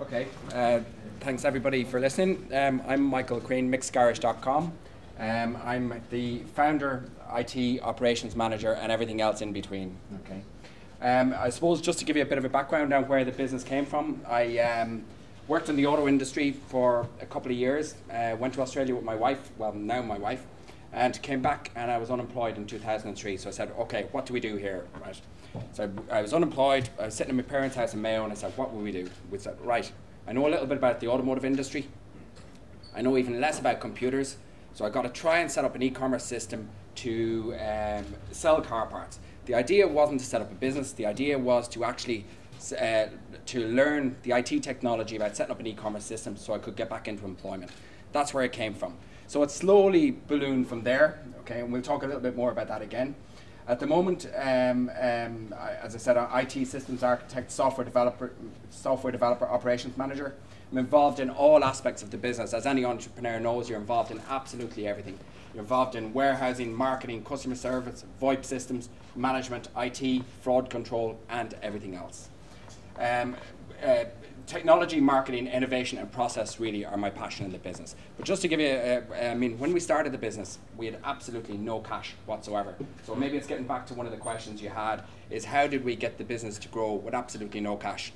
Okay, thanks everybody for listening. I'm Michael Crean, micksgarage.com. I'm the founder, IT operations manager, and everything else in between. Okay. I suppose just to give you a bit of a background on where the business came from, I worked in the auto industry for a couple of years. Went to Australia with my wife, well now my wife, and came back and I was unemployed in 2003. So I said, okay, what do we do here? Right. So I was unemployed, I was sitting in my parents' house in Mayo, and I said, what will we do? We said, right, I know a little bit about the automotive industry. I know even less about computers. So I got to try and set up an e-commerce system to sell car parts. The idea wasn't to set up a business. The idea was to actually to learn the IT technology about setting up an e-commerce system so I could get back into employment. That's where it came from. So it slowly ballooned from there, okay, and we'll talk a little bit more about that again. At the moment, as I said, IT systems architect, software developer, operations manager. I'm involved in all aspects of the business. As any entrepreneur knows, you're involved in absolutely everything. You're involved in warehousing, marketing, customer service, VoIP systems, management, IT, fraud control, and everything else. Technology, marketing, innovation, and process really are my passion in the business. But just to give you, I mean, when we started the business, we had absolutely no cash whatsoever. So maybe it's getting back to one of the questions you had, is how did we get the business to grow with absolutely no cash?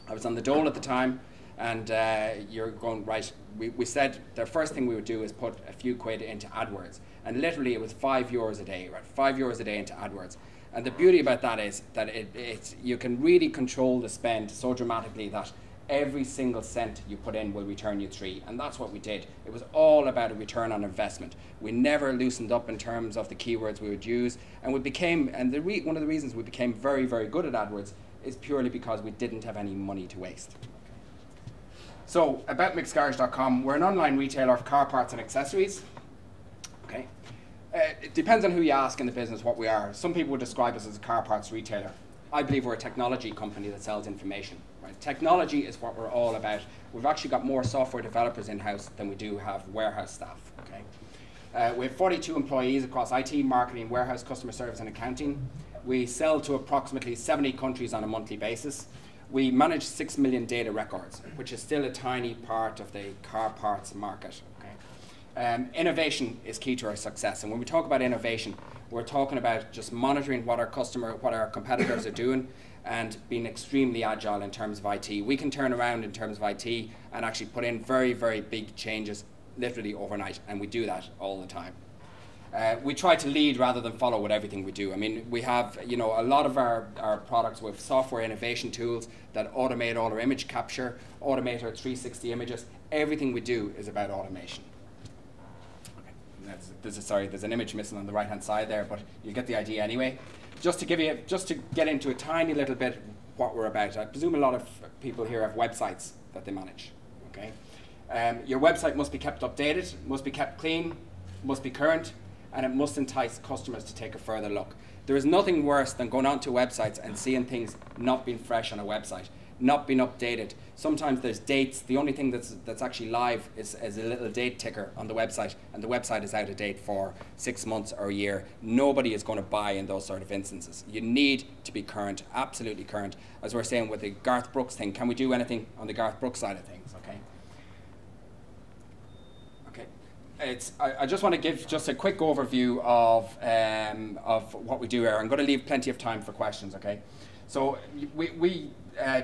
I was on the dole at the time, and you're going, right, we said the first thing we would do is put a few quid into AdWords. And literally it was €5 a day, right? €5 a day into AdWords. And the beauty about that is that you can really control the spend so dramatically that every single cent you put in will return you 3, and that's what we did. It was all about a return on investment. We never loosened up in terms of the keywords we would use, and we became, and one of the reasons we became very, very good at AdWords is purely because we didn't have any money to waste. So, about micksgarage.com, we're an online retailer of car parts and accessories. Okay. It depends on who you ask in the business what we are. Some people would describe us as a car parts retailer. I believe we're a technology company that sells information. Right? Technology is what we're all about. We've actually got more software developers in-house than we do have warehouse staff. Okay? We have 42 employees across IT, marketing, warehouse, customer service, and accounting. We sell to approximately 70 countries on a monthly basis. We manage 6 million data records, which is still a tiny part of the car parts market. Okay? Innovation is key to our success, and when we talk about innovation, we're talking about just monitoring what our competitors are doing, and being extremely agile in terms of IT. We can turn around in terms of IT and actually put in very, very big changes literally overnight, and we do that all the time. We try to lead rather than follow with everything we do. I mean, we have, you know, a lot of our products with software innovation tools that automate all our image capture, automate our 360 images. Everything we do is about automation. There's an image missing on the right-hand side there, but you get the idea anyway. Just to get into a tiny little bit what we're about. I presume a lot of people here have websites that they manage. Okay, your website must be kept updated, must be kept clean, must be current, and it must entice customers to take a further look. There is nothing worse than going onto websites and seeing things not being fresh on a website, not being updated. Sometimes there's dates. The only thing that's actually live is a little date ticker on the website, and the website is out of date for 6 months or a year. Nobody is going to buy in those sort of instances. You need to be current, absolutely current. As we're saying with the Garth Brooks thing, can we do anything on the Garth Brooks side of things? Okay. I just want to give just a quick overview of what we do here. I'm going to leave plenty of time for questions. Okay. So we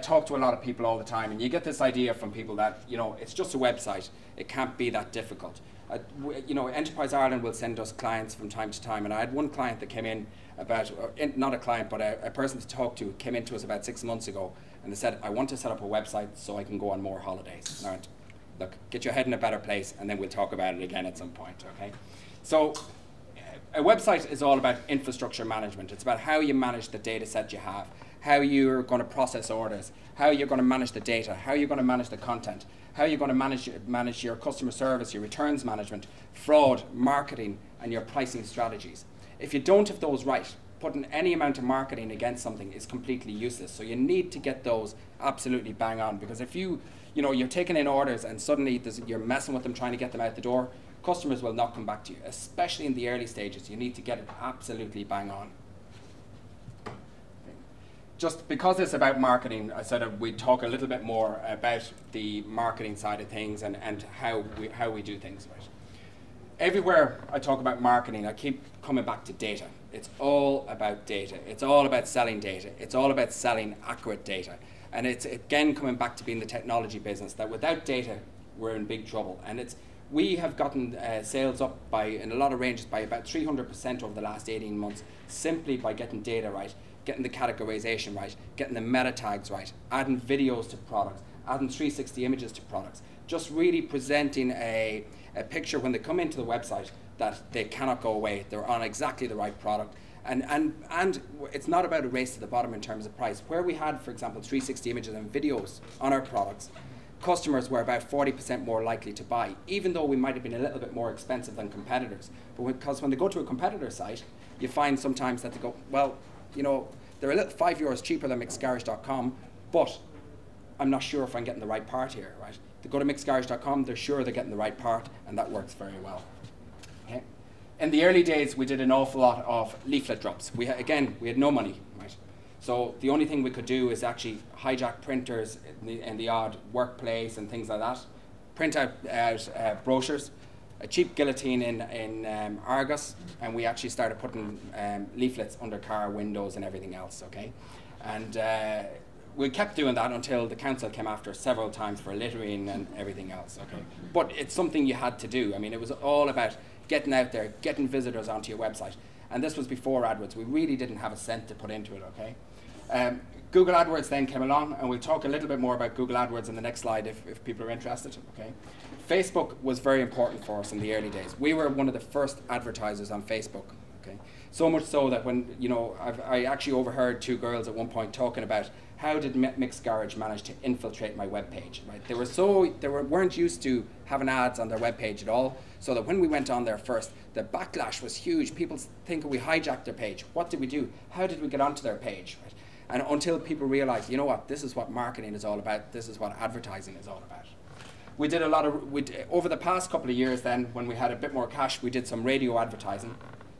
talk to a lot of people all the time, and you get this idea from people that, you know, it's just a website. It can't be that difficult. You know, Enterprise Ireland will send us clients from time to time, and I had one client that came in about, not a client, but a person to talk to, came into us about 6 months ago, and they said, I want to set up a website so I can go on more holidays. And I went, look, get your head in a better place, and then we'll talk about it again at some point, okay? So a website is all about infrastructure management. It's about how you manage the data set you have, how you're going to process orders, how you're going to manage the data, how you're going to manage the content, how you're going to manage your customer service, your returns management, fraud, marketing, and your pricing strategies. If you don't have those right, putting any amount of marketing against something is completely useless. So you need to get those absolutely bang on, because if you're taking in orders and suddenly you're messing with them trying to get them out the door, customers will not come back to you, especially in the early stages. You need to get it absolutely bang on. just because it's about marketing, I said we'd talk a little bit more about the marketing side of things and how we do things, right? Everywhere I talk about marketing, I keep coming back to data. It's all about data. It's all about selling data. It's all about selling accurate data. And it's, again, coming back to being the technology business, that without data, we're in big trouble. And we have gotten sales up by, in a lot of ranges, by about 300% over the last 18 months, simply by getting data right, getting the categorization right, getting the meta tags right, adding videos to products, adding 360 images to products, just really presenting a picture when they come into the website that they cannot go away. They're on exactly the right product. And it's not about a race to the bottom in terms of price. Where we had, for example, 360 images and videos on our products, customers were about 40% more likely to buy, even though we might have been a little bit more expensive than competitors. But because when they go to a competitor site, you find sometimes that they go, well, you know, they're a little €5 cheaper than micksgarage.com, but I'm not sure if I'm getting the right part here, right? They go to micksgarage.com, they're sure they're getting the right part, and that works very well. Okay. In the early days, we did an awful lot of leaflet drops. We had no money, right? So the only thing we could do is actually hijack printers in the odd workplace and things like that, print out brochures, a cheap guillotine in Argos, and we actually started putting leaflets under car windows and everything else, okay? And we kept doing that until the council came after us several times for littering and everything else, okay? But it's something you had to do. I mean, it was all about getting out there, getting visitors onto your website. And this was before AdWords. We really didn't have a cent to put into it, okay? Google AdWords then came along, and we'll talk a little bit more about Google AdWords in the next slide if people are interested, okay? Facebook was very important for us in the early days. We were one of the first advertisers on Facebook, okay? So much so that when, you know, I actually overheard two girls at one point talking about how did Mick's Garage manage to infiltrate my webpage, right? They weren't used to having ads on their webpage at all, so that when we went on there first, the backlash was huge. People think we hijacked their page. What did we do? How did we get onto their page, right? And until people realized, you know what, this is what marketing is all about, this is what advertising is all about. We did a lot of, over the past couple of years then, when we had a bit more cash, we did some radio advertising.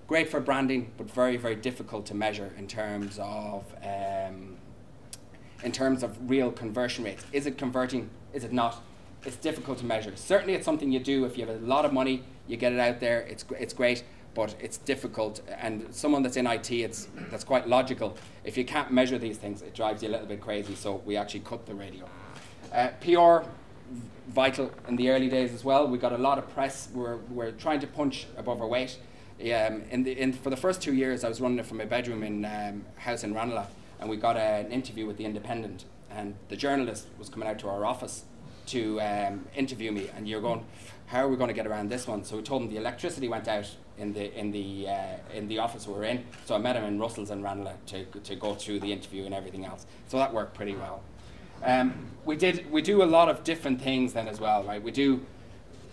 Great for branding, but very, very difficult to measure in terms of real conversion rates. Is it converting? Is it not? It's difficult to measure. Certainly it's something you do if you have a lot of money, you get it out there, it's great, but it's difficult. And someone that's in IT, that's quite logical. If you can't measure these things, it drives you a little bit crazy, so we actually cut the radio. PR, vital in the early days as well. We got a lot of press. We're trying to punch above our weight. For the first 2 years, I was running it from my bedroom in house in Ranelagh, and we got an interview with The Independent, and the journalist was coming out to our office to interview me, and you're going, how are we going to get around this one? So we told him the electricity went out in the office we were in, so I met him in Russell's in Ranelagh to go through the interview and everything else. So that worked pretty well. We do a lot of different things then as well, right? We do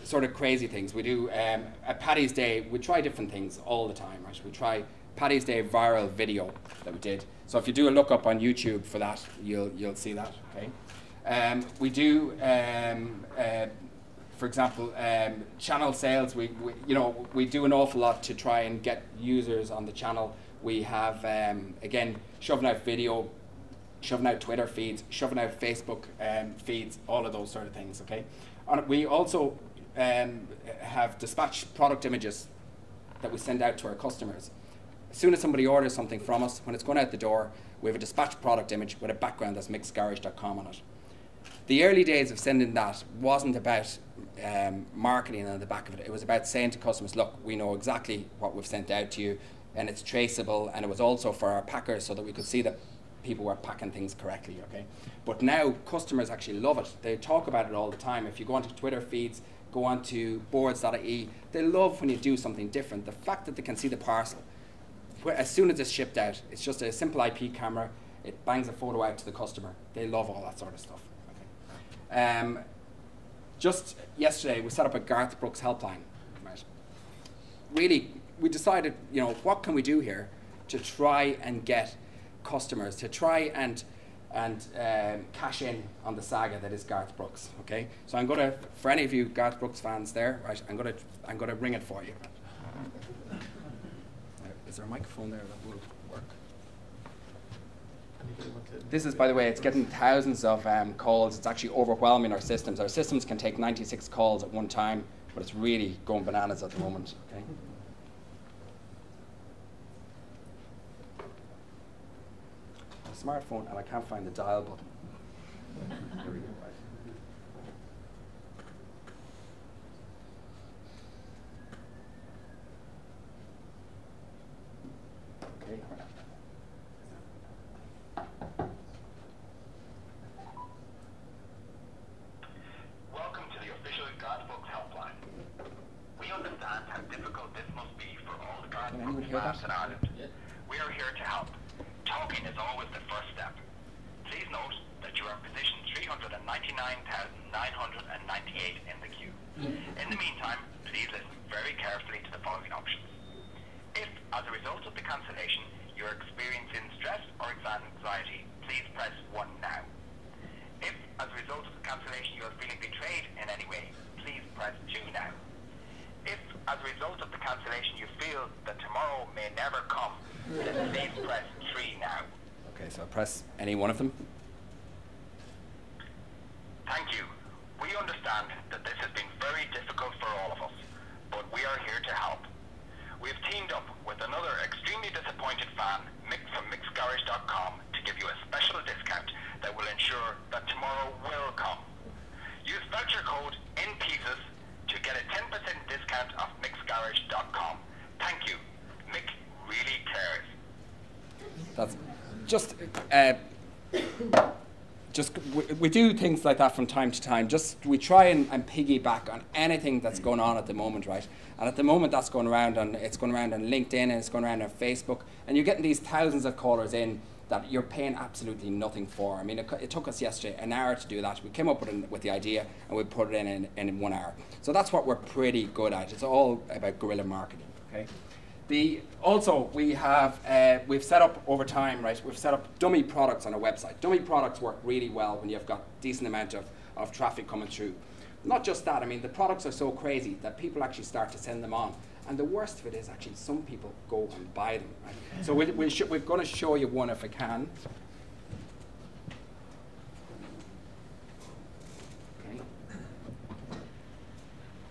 sort of crazy things. We do at Paddy's Day, we try different things all the time, right? We try Paddy's Day viral video that we did. So if you do a look up on YouTube for that, you'll see that, okay? We do, for example, channel sales. We do an awful lot to try and get users on the channel. We have, again, shoving out video, shoving out Twitter feeds, shoving out Facebook feeds, all of those sort of things, okay? We also have dispatched product images that we send out to our customers. As soon as somebody orders something from us, when it's going out the door, we have a dispatched product image with a background that's micksgarage.com on it. The early days of sending that wasn't about marketing on the back of it. It was about saying to customers, look, we know exactly what we've sent out to you, and it's traceable, and it was also for our packers so that we could see that people were packing things correctly, okay? But now customers actually love it. They talk about it all the time. If you go onto Twitter feeds, go onto boards.ie, they love when you do something different. The fact that they can see the parcel, as soon as it's shipped out, it's just a simple IP camera, it bangs a photo out to the customer. They love all that sort of stuff. Okay. Just yesterday, we set up a Garth Brooks helpline. Right? Really, we decided, you know, what can we do here to try and get customers, to try and cash in on the saga that is Garth Brooks. Okay, so I'm going to, for any of you Garth Brooks fans there, right, I'm going to ring it for you. Is there a microphone there that will work? This is, by the way, it's getting thousands of calls. It's actually overwhelming our systems. Our systems can take 96 calls at one time, but it's really going bananas at the moment. Okay. A smartphone, and I can't find the dial button. Here we go. Okay. Welcome to the official Guardbooks helpline. We understand how difficult this must be for all the Guardbooks staff in Ireland. Yeah. We are here to help. Talking is always the first step. Please note that you are in position 399,998 in the queue. In the meantime, please listen very carefully to the following options. If, as a result of the cancellation, you are experiencing stress or anxiety, please press 1 now. If, as a result of the cancellation, you are feeling betrayed in any way, please press 2 now. If, as a result of the cancellation, you feel that tomorrow may never come, then please press 3 now. Okay, so I press any one of them. Thank you. We understand that this has been very difficult for all of us, but we are here to help. We have teamed up with another extremely disappointed fan, Mick from MicksGarage.com, to give you a special discount that will ensure that tomorrow will come. Use voucher code INPIECES to get a 10% discount off MicksGarage.com. Thank you. Mick really cares. That's we do things like that from time to time. We try and piggyback on anything that's going on at the moment, right? And at the moment, that's going around on LinkedIn, and it's going around on Facebook, and you're getting these thousands of callers in that you're paying absolutely nothing for. I mean, it took us yesterday an hour to do that. We came up with the idea, and we put it in 1 hour. So that's what we're pretty good at. It's all about guerrilla marketing. Okay. We've set up over time, right? We've set up dummy products on our website. Dummy products work really well when you've got decent amount of traffic coming through. Not just that, I mean, the products are so crazy that people actually start to send them on. And the worst of it is actually some people go and buy them, right? So we're going to show you one if I can. Okay.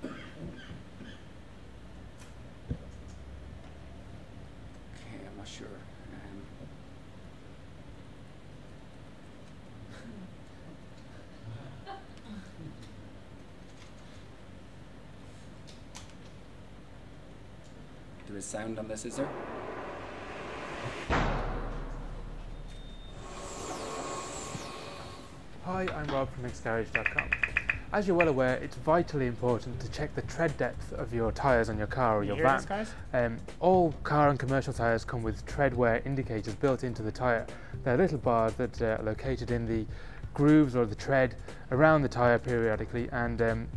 Okay, I'm not sure. There is sound on this, is there? Hi, I'm Rob from MicksGarage.com. As you're well aware, it's vitally important to check the tread depth of your tyres on your car or your van. This, guys? All car and commercial tyres come with tread wear indicators built into the tyre. They're little bars that are located in the grooves or the tread around the tyre periodically, and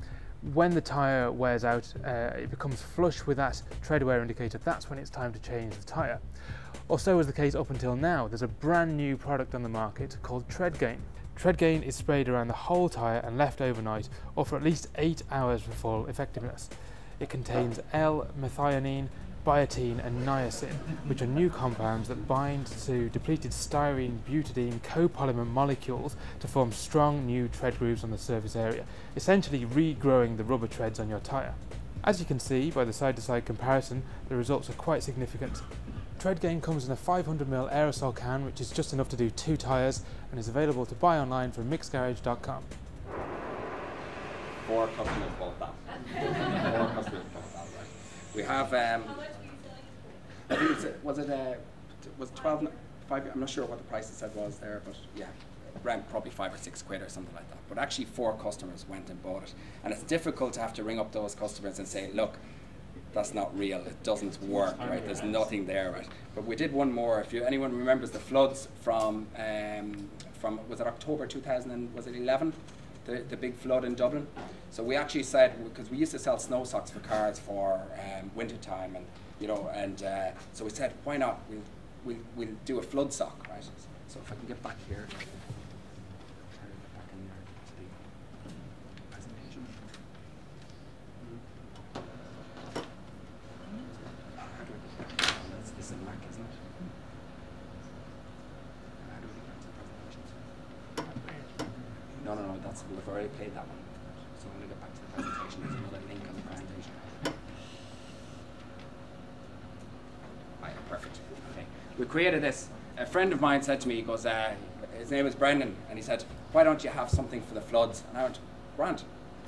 when the tyre wears out, it becomes flush with that tread wear indicator. That's when it's time to change the tyre. Or so was the case up until now. There's a brand new product on the market called Tread Gain. Tread Gain is sprayed around the whole tyre and left overnight, or for at least 8 hours for full effectiveness. It contains L-methionine, biotin and niacin, which are new compounds that bind to depleted styrene butadiene copolymer molecules to form strong new tread grooves on the surface area, essentially regrowing the rubber treads on your tyre. As you can see by the side-to-side comparison, the results are quite significant. Tread Gain comes in a 500ml aerosol can, which is just enough to do 2 tyres, and is available to buy online from MicksGarage.com. 4 customers bought that. 4 customers bought that, right? We have, I think was 12, 5, I'm not sure what the price it said was there, but yeah, around probably 5 or 6 quid or something like that. But actually 4 customers went and bought it. And it's difficult to have to ring up those customers and say, look, that's not real, it doesn't work, right? There's nothing there, right? But we did one more. If anyone remembers the floods from was it October 2011? The big flood in Dublin. So we actually said, because we used to sell snow socks for cars for winter time, and so we said, why not? We'll do a flood sock, right? So if I can get back here. This is a Mac, isn't it? How do we get No, we've already played that one. So I'm going to get back to the presentation. There's another link on the presentation. Right, perfect. Okay. We created this. A friend of mine said to me, he goes, his name is Brendan, and he said, why don't you have something for the floods? And I went, grand.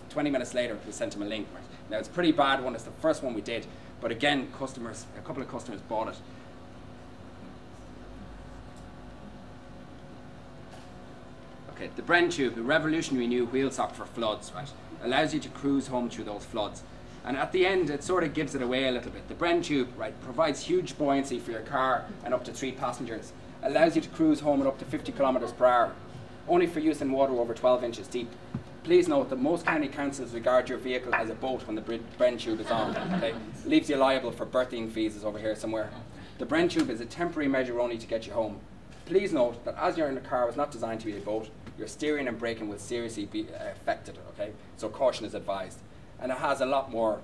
20 minutes later, we sent him a link. Right? Now, it's a pretty bad one. It's the first one we did. But again, a couple of customers bought it. Okay, the Bren Tube, a revolutionary new wheel sock for floods, right? Allows you to cruise home through those floods. And at the end, it sort of gives it away a little bit. The Bren Tube, right, provides huge buoyancy for your car and up to 3 passengers. Allows you to cruise home at up to 50 kilometers per hour. Only for use in water over 12 inches deep. Please note that most county councils regard your vehicle as a boat when the Bren Tube is on. Okay? Leaves you liable for berthing fees is over here somewhere. The Bren Tube is a temporary measure only to get you home. Please note that as you're in the car, it's not designed to be a boat. Your steering and braking will seriously be affected. Okay? So caution is advised. And it has a lot more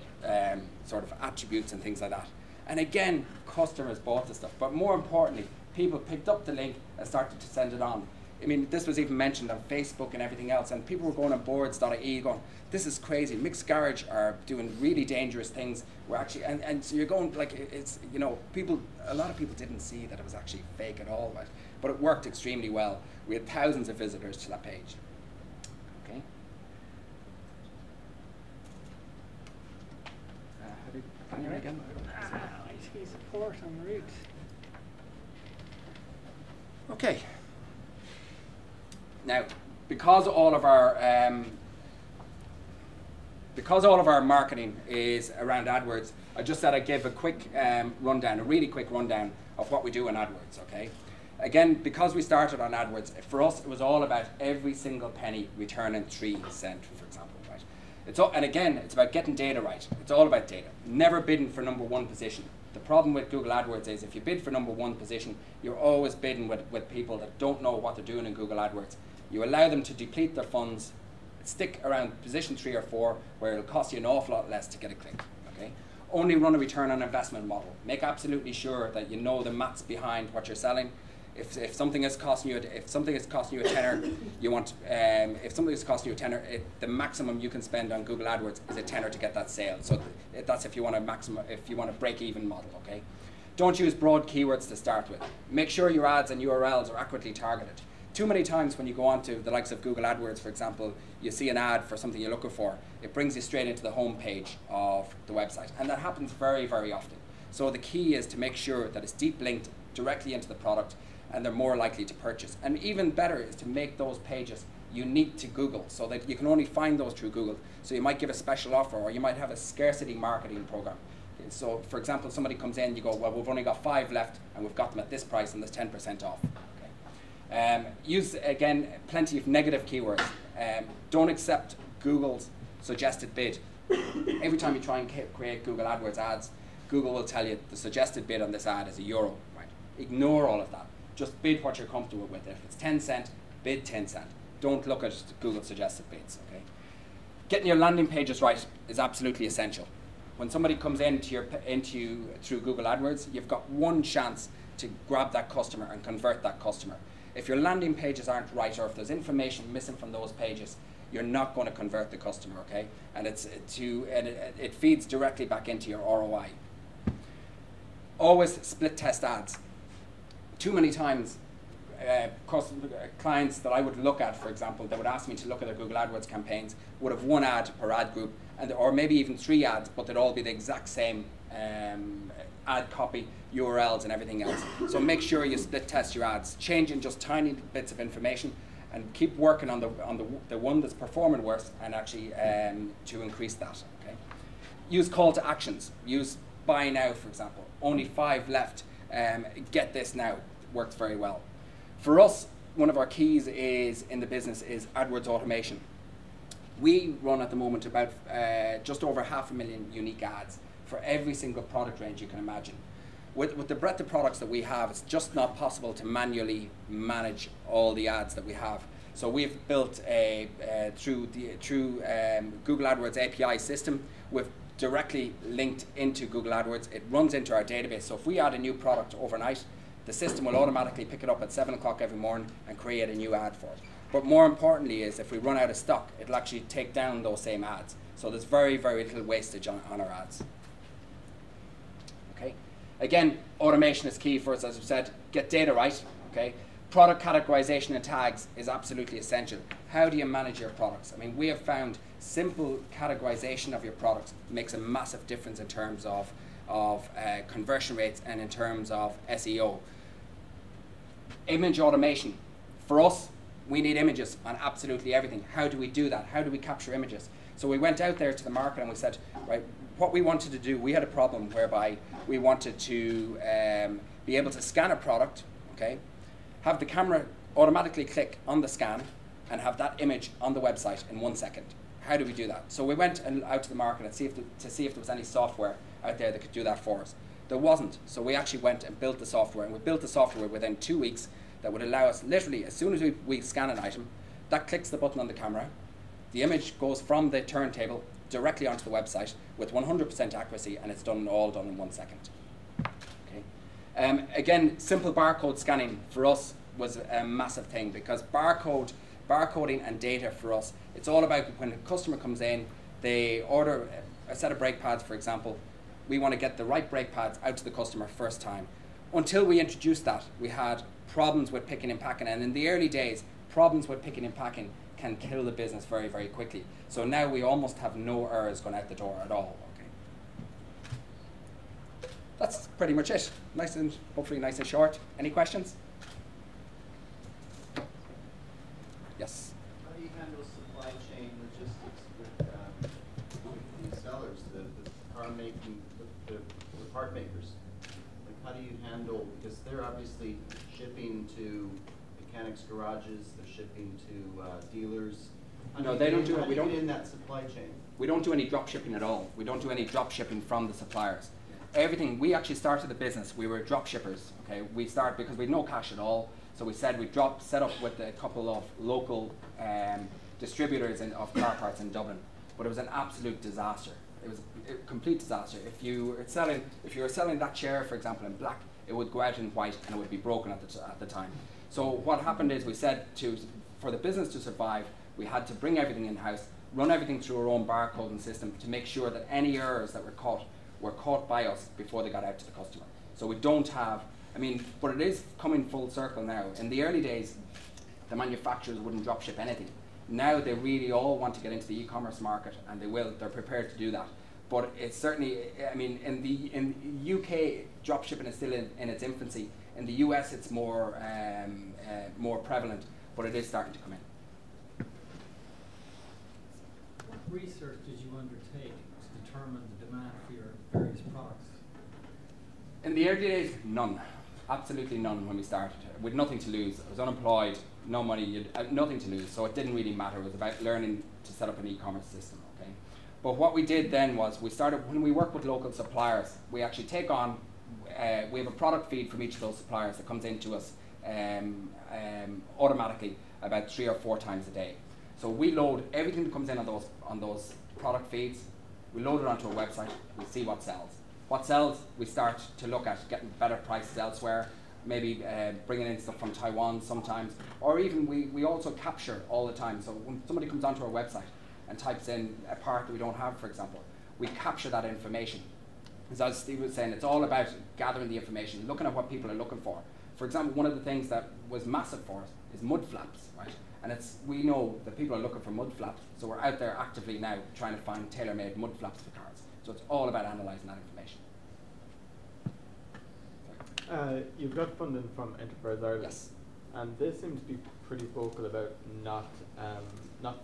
sort of attributes and things like that. And again, customers bought the stuff. But more importantly, people picked up the link and started to send it on. I mean, this was even mentioned on Facebook and everything else, and people were going on boards.ie going, this is crazy, Mick's Garage are doing really dangerous things. We're actually, and so you're going, like, it's, you know, a lot of people didn't see that it was actually fake at all, right? But it worked extremely well. We had thousands of visitors to that page. Okay. How do you find it again? I see support on the route. Okay. Now, because all of our marketing is around AdWords, I just said I'd give a quick rundown, a really quick rundown of what we do on AdWords, okay? Again, because we started on AdWords, for us it was all about every single penny returning 3 cents, for example, right? And again, it's about getting data right. It's all about data. Never bidding for #1 position. The problem with Google AdWords is if you bid for #1 position, you're always bidding with people that don't know what they're doing in Google AdWords. You allow them to deplete their funds, stick around position 3 or 4, where it'll cost you an awful lot less to get a click. Okay? Only run a return on investment model. Make absolutely sure that you know the maths behind what you're selling. If something is costing you, a tenner, you want. If something is costing you a tenner, the maximum you can spend on Google AdWords is a tenner to get that sale. So that's if you want a break-even model. Okay. Don't use broad keywords to start with. Make sure your ads and URLs are accurately targeted. Too many times when you go onto the likes of Google AdWords, for example, you see an ad for something you're looking for, it brings you straight into the home page of the website. And that happens very, very often. So the key is to make sure that it's deep linked directly into the product and they're more likely to purchase. And even better is to make those pages unique to Google so that you can only find those through Google. So you might give a special offer or you might have a scarcity marketing program. So for example, somebody comes in, you go, well, we've only got 5 left and we've got them at this price and there's 10% off. Use, again, plenty of negative keywords. Don't accept Google's suggested bid. Every time you try and create Google AdWords ads, Google will tell you the suggested bid on this ad is €1. Right? Ignore all of that. Just bid what you're comfortable with. If it's 10 cents, bid 10 cents. Don't look at Google suggested bids. Okay? Getting your landing pages right is absolutely essential. When somebody comes into you through Google AdWords, you've got one chance to grab that customer and convert that customer. If your landing pages aren't right or if there's information missing from those pages, you're not going to convert the customer, okay? And it feeds directly back into your ROI. Always split test ads. Too many times, clients that I would look at, for example, that would ask me to look at their Google AdWords campaigns, would have 1 ad per ad group, or maybe even 3 ads, but they'd all be the exact same ad copy, URLs and everything else. So make sure you split test your ads, changing just tiny bits of information and keep working on the one that's performing worse and actually to increase that. Okay? Use call to actions. Use buy now, for example. Only 5 left. Get this now. Works very well. For us, one of our keys in the business is AdWords automation. We run at the moment about just over 500,000 unique ads for every single product range you can imagine. With the breadth of products that we have, it's just not possible to manually manage all the ads that we have. So we've built through Google AdWords API system, we've directly linked into Google AdWords. It runs into our database. So if we add a new product overnight, the system will automatically pick it up at 7 o'clock every morning and create a new ad for it. But more importantly is if we run out of stock, it'll actually take down those same ads. So there's very, very little wastage on our ads. Okay. Again, automation is key for us, as I've said. Get data right. Okay. Product categorization and tags is absolutely essential. How do you manage your products? I mean, we have found simple categorization of your products makes a massive difference in terms of conversion rates and in terms of SEO. Image automation. For us, we need images on absolutely everything. How do we do that? How do we capture images? So we went out there to the market and we said, right, what we wanted to do, we had a problem whereby we wanted to be able to scan a product, okay, have the camera automatically click on the scan and have that image on the website in 1 second. How do we do that? So we went out to the market and to see if there was any software out there that could do that for us. There wasn't, so we actually went and built the software, and we built the software within 2 weeks that would allow us, literally, as soon as we scan an item, that clicks the button on the camera, the image goes from the turntable directly onto the website with 100% accuracy, and it's all done in 1 second. Okay. Again, simple barcode scanning for us was a massive thing, because barcoding and data for us, it's all about when a customer comes in, they order a set of brake pads, for example, we want to get the right brake pads out to the customer first time. Until we introduced that, we had problems with picking and packing, and in the early days, problems with picking and packing can kill the business very, very quickly. So now we almost have no errors going out the door at all. Okay. That's pretty much it. Hopefully nice and short. Any questions? Yes. How do you handle supply chain logistics with the sellers, the car making, the part makers? Like, how do you handle, because they're obviously shipping to mechanics garages, they're shipping to dealers. No, they don't do it. We don't get in that supply chain. We don't do any drop shipping at all. We don't do any drop shipping from the suppliers. Everything, we actually started the business, we were drop shippers. Okay, we started because we had no cash at all. So we said we'd set up with a couple of local distributors of car parts in Dublin, but it was an absolute disaster. It was a complete disaster. If you were selling that chair, for example, in black, it would go out in white and it would be broken at the time. So what happened is we said for the business to survive, we had to bring everything in-house, run everything through our own barcoding system to make sure that any errors that were caught by us before they got out to the customer. So we don't have, but it is coming full circle now. In the early days, the manufacturers wouldn't drop ship anything. Now they really all want to get into the e-commerce market, and they're prepared to do that. But it's certainly, in the UK, drop shipping is still in its infancy. In the US, it's more prevalent, but it is starting to come in. What research did you undertake to determine the demand for your various products? In the early days, none. Absolutely none when we started. With nothing to lose. I was unemployed, no money, nothing to lose, so it didn't really matter. It was about learning to set up an e-commerce system. Okay. But what we did then was when we work with local suppliers, we actually take on, we have a product feed from each of those suppliers that comes into us automatically about 3 or 4 times a day. So we load everything that comes in on those product feeds, we load it onto our website, we see what sells. What sells, we start to look at getting better prices elsewhere, maybe bringing in stuff from Taiwan sometimes, or even we also capture all the time. So when somebody comes onto our website and types in a part that we don't have, for example, we capture that information. As Steve was saying, it's all about gathering the information, looking at what people are looking for. For example, one of the things that was massive for us is mud flaps, right? And we know that people are looking for mud flaps, so we're out there actively now trying to find tailor-made mud flaps for cars. So it's all about analysing that information. You've got funding from Enterprise Ireland, Yes. and they seem to be pretty vocal about not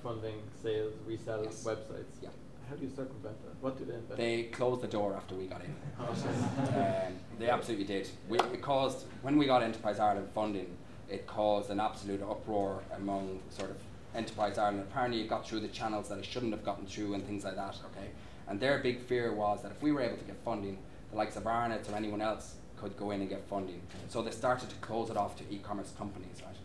funding sales, resell Yes. websites. Yeah. How do you circumvent that? What do they invest? They closed the door after we got in. They absolutely did. When we got Enterprise Ireland funding, it caused an absolute uproar among sort of Enterprise Ireland. Apparently it got through the channels that it shouldn't have gotten through and things like that, okay? And their big fear was that if we were able to get funding, the likes of Arnott or anyone else could go in and get funding. So they started to close it off to e-commerce companies, right?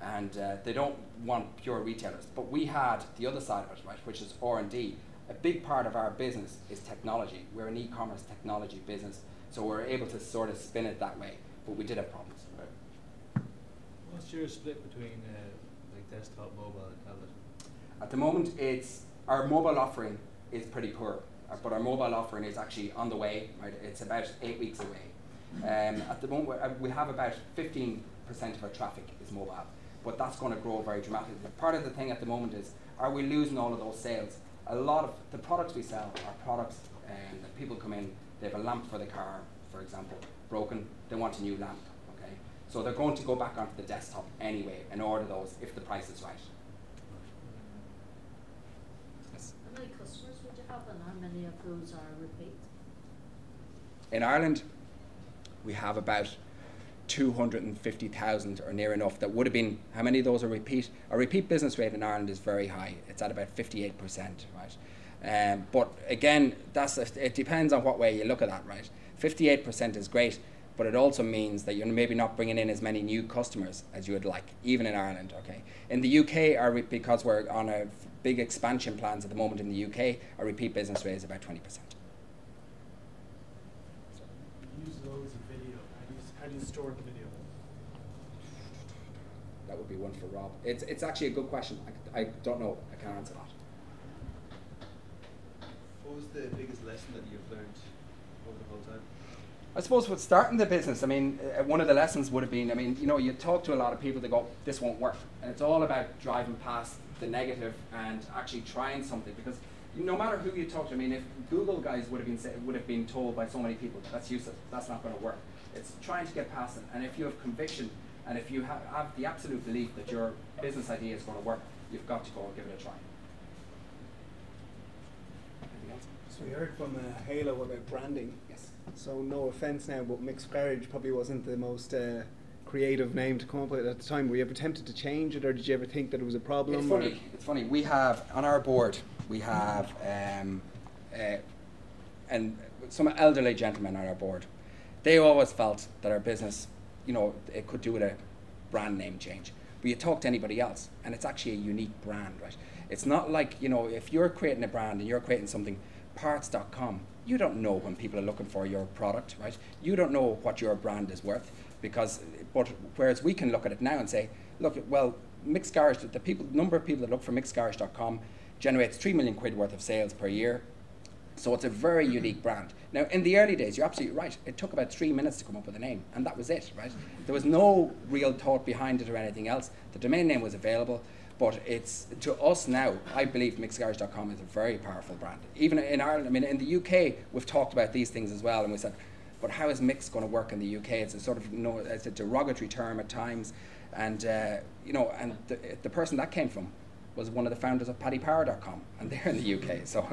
And they don't want pure retailers. But we had the other side of it, right, which is R&D. A big part of our business is technology. We're an e-commerce technology business, so we're able to sort of spin it that way. But we did have problems. What's your split between like desktop, mobile, and tablet? At the moment, our mobile offering is pretty poor, but our mobile offering is actually on the way. Right, it's about 8 weeks away. At the moment, we have about 15% of our traffic is mobile, but that's going to grow very dramatically. Part of the thing at the moment is, are we losing all of those sales? A lot of the products we sell are products that people come in, they have a lamp for the car, for example, broken, they want a new lamp, okay? So they're going to go back onto the desktop anyway and order those if the price is right. Yes. How many customers would you have and how many of those are repeat? In Ireland, we have about 250,000 or near enough that would have been, how many of those are repeat? Our repeat business rate in Ireland is very high. It's at about 58%, right? But again, it depends on what way you look at that, right? 58% is great, but it also means that you're maybe not bringing in as many new customers as you would like, even in Ireland, okay? In the UK, because we're on a big expansion plans at the moment in the UK, our repeat business rate is about 20%. Use loads of video. How do you store the video? That would be one for Rob. It's actually a good question. I don't know. I can't answer that. What was the biggest lesson that you've learned over the whole time? I suppose with starting the business, I mean, one of the lessons would have been, I mean, you know, you talk to a lot of people that go, this won't work. And it's all about driving past the negative and actually trying something, because no matter who you talk to, I mean, if Google guys would have been told by so many people, that's useless, that's not going to work. It's trying to get past it. And if you have conviction, and if you have the absolute belief that your business idea is going to work, you've got to go and give it a try. Anything else? So we heard from Halo about branding. Yes. So no offence now, but Mick's Garage probably wasn't the most creative name to come up with at the time. Were you ever tempted to change it, or did you ever think that it was a problem? It's funny. It's funny. We have on our board, we have and some elderly gentlemen on our board. They always felt that our business, you know, it could do with a brand name change. But you talk to anybody else, and it's actually a unique brand, right? It's not like, you know, if you're creating a brand and you're creating something, parts.com, you don't know when people are looking for your product, right? You don't know what your brand is worth, whereas we can look at it now and say, look, well, Micks Garage, the number of people that look for micksgarage.com generates 3 million quid worth of sales per year. So it's a very unique brand. Now, in the early days, you're absolutely right. It took about 3 minutes to come up with a name, and that was it, right? There was no real thought behind it or anything else. The domain name was available, but it's, to us now, I believe micksgarage.com is a very powerful brand. Even in Ireland, I mean, in the UK, we've talked about these things as well, and we said, but how is Micks going to work in the UK? It's a sort of, you know, it's a derogatory term at times, and you know, and the person that came from was one of the founders of paddypower.com, and they're in the UK, so.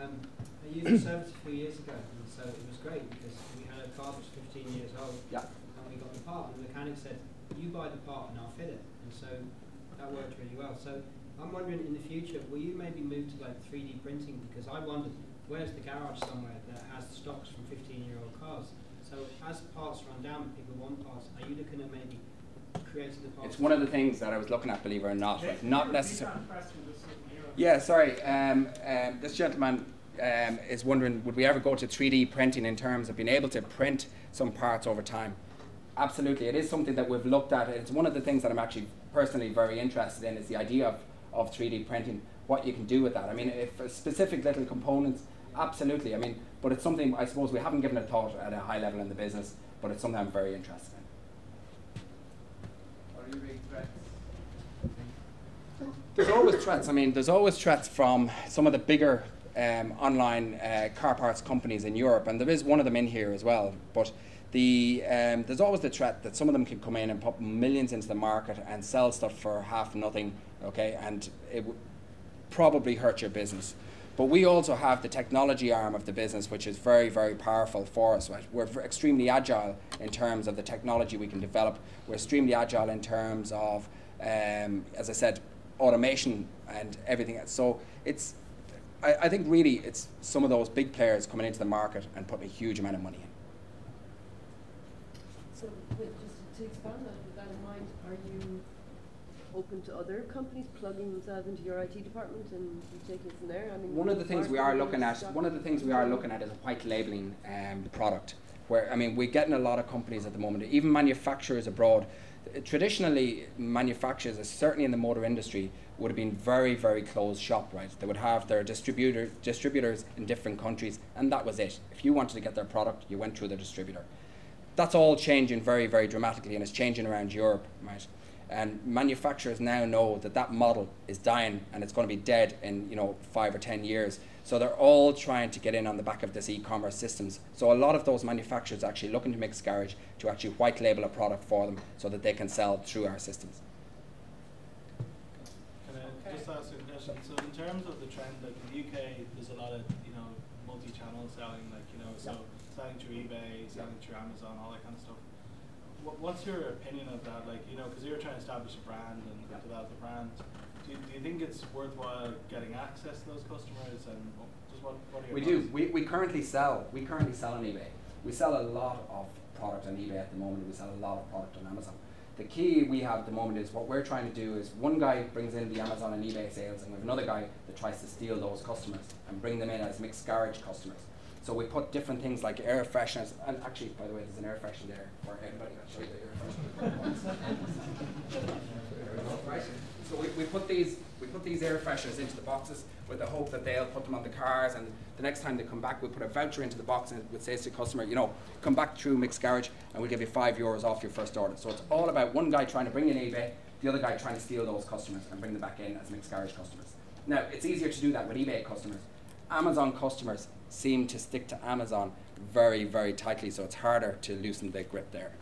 I used the service a few years ago, and so it was great because we had a car that was 15 years old, yeah. And we got the part, and the mechanic said, you buy the part and I'll fit it, and so that worked really well. So I'm wondering, in the future, will you maybe move to like 3D printing? Because I wondered, where's the garage somewhere that has stocks from 15-year-old cars? So as parts run down, people want parts, are you looking at maybe creating the parts? It's one of the things that I was looking at, believe it or not, right? Not necessarily. Yeah, sorry. This gentleman is wondering, would we ever go to 3D printing in terms of being able to print some parts over time? Absolutely. It is something that we've looked at. It's one of the things that I'm actually personally very interested in, is the idea of 3D printing, what you can do with that. I mean, if specific little components, absolutely. I mean, but it's something I suppose we haven't given a thought at a high level in the business, but it's something I'm very interested in. Are you big threats? There's always threats. I mean, there's always threats from some of the bigger online car parts companies in Europe, and there is one of them in here as well. But there's always the threat that some of them can come in and put millions into the market and sell stuff for half nothing, okay, and it would probably hurt your business. But we also have the technology arm of the business, which is very, very powerful for us, right? We're extremely agile in terms of the technology we can develop. We're extremely agile in terms of, as I said, automation and everything else. So it's, I think really it's some of those big players coming into the market and putting a huge amount of money in. So just to expand with that in mind, are you open to other companies plugging themselves into your IT department and taking it from there? I mean, one of the things we are looking at is a white labeling product. Where, I mean, we're getting a lot of companies at the moment, even manufacturers abroad. Traditionally, manufacturers, certainly in the motor industry, would have been very, very closed shop, right? They would have their distributors in different countries, and that was it. If you wanted to get their product, you went through the distributor. That's all changing very, very dramatically, and it's changing around Europe, right? And manufacturers now know that that model is dying, and it's going to be dead in 5 or 10 years. So they're all trying to get in on the back of this e-commerce systems. So a lot of those manufacturers are actually looking to Mick's Garage to actually white label a product for them so that they can sell through our systems. Can I just ask a question? So in terms of the trend, like in the UK, there's a lot of multi-channel selling, so selling through eBay, selling through Amazon, all that kind of stuff. What's your opinion of that? Because you're trying to establish a brand and develop a brand. Do you think it's worthwhile getting access to those customers, and just what are your thoughts? We do. We currently sell on eBay. We sell a lot of product on eBay at the moment. We sell a lot of product on Amazon. The key we have at the moment is what we're trying to do is one guy brings in the Amazon and eBay sales, and we have another guy that tries to steal those customers and bring them in as Mick's Garage customers. So we put different things like air fresheners, and actually, by the way, there's an air freshener there for everybody. I'll show you the air freshener. Right. So we put these air fresheners into the boxes with the hope that they'll put them on the cars, and the next time they come back, we'll put a voucher into the box and it says to the customer, come back through Mick's Garage and we'll give you €5 off your first order. So it's all about one guy trying to bring in eBay, the other guy trying to steal those customers and bring them back in as Mick's Garage customers. Now, it's easier to do that with eBay customers. Amazon customers seem to stick to Amazon very, very tightly, so it's harder to loosen the grip there.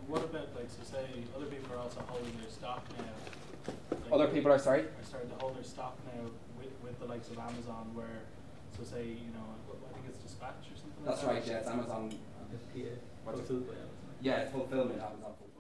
What about, say, other people are also holding their stock now? Other people are, sorry? Are starting to hold their stock now with the likes of Amazon, where, so say, I think it's Dispatch or something. That's right, yeah, it's Amazon. Fulfilled by Amazon. Yeah, it's fulfillment, Amazon fulfillment.